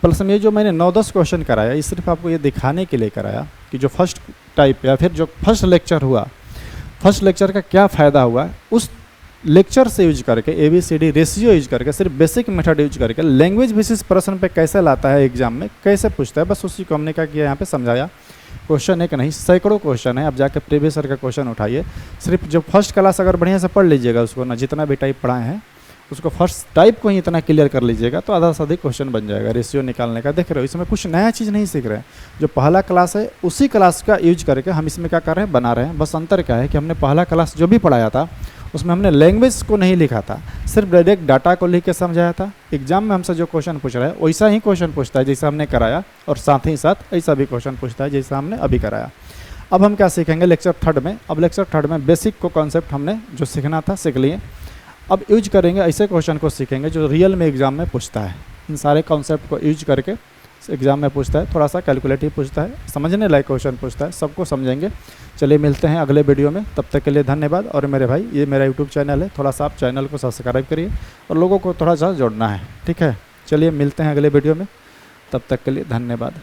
प्लस में ये जो मैंने 9-10 क्वेश्चन कराया, ये सिर्फ आपको ये दिखाने के लिए कराया कि जो फर्स्ट टाइप या फिर जो फर्स्ट लेक्चर हुआ, फर्स्ट लेक्चर का क्या फ़ायदा हुआ, उस लेक्चर से यूज करके ABCD रेशियो यूज करके, सिर्फ बेसिक मेथड यूज करके लैंग्वेज बेसिस प्रश्न पे कैसे लाता है एग्जाम में, कैसे पूछता है, बस उसी को हमने क्या किया यहाँ पे समझाया। क्वेश्चन एक नहीं सैकड़ों क्वेश्चन है, आप जाके प्रीवियस ईयर का क्वेश्चन उठाइए। सिर्फ जो फर्स्ट क्लास अगर बढ़िया से पढ़ लीजिएगा उसको ना, जितना भी टाइप पढ़ाए हैं उसको फर्स्ट टाइप को ही इतना क्लियर कर लीजिएगा तो आधा से अधिक क्वेश्चन बन जाएगा रेशियो निकालने का। देख रहे हो इसमें कुछ नया चीज़ नहीं सीख रहे हैं, जो पहला क्लास है उसी क्लास का यूज करके हम इसमें क्या कर रहे हैं, बना रहे हैं। बस अंतर क्या है कि हमने पहला क्लास जो भी पढ़ाया था उसमें हमने लैंग्वेज को नहीं लिखा था, सिर्फ डायरेक्ट डाटा को लिख के समझाया था। एग्जाम में हमसे जो क्वेश्चन पूछ रहा है वैसा ही क्वेश्चन पूछता है जैसा हमने कराया, और साथ ही साथ ऐसा भी क्वेश्चन पूछता है जैसा हमने अभी कराया। अब हम क्या सीखेंगे लेक्चर 3 में। अब लेक्चर 3 में बेसिक को कॉन्सेप्ट हमने जो सीखना था सीख लिए। अब यूज करेंगे ऐसे क्वेश्चन को सीखेंगे जो रियल में एग्जाम में पूछता है। इन सारे कॉन्सेप्ट को यूज करके एग्जाम में पूछता है, थोड़ा सा कैलकुलेटिव पूछता है, समझने लायक क्वेश्चन पूछता है, सबको समझेंगे। चलिए मिलते हैं अगले वीडियो में, तब तक के लिए धन्यवाद। और मेरे भाई ये मेरा यूट्यूब चैनल है, थोड़ा सा आप चैनल को सब्सक्राइब करिए और लोगों को थोड़ा सा जोड़ना है, ठीक है। चलिए मिलते हैं अगले वीडियो में, तब तक के लिए धन्यवाद।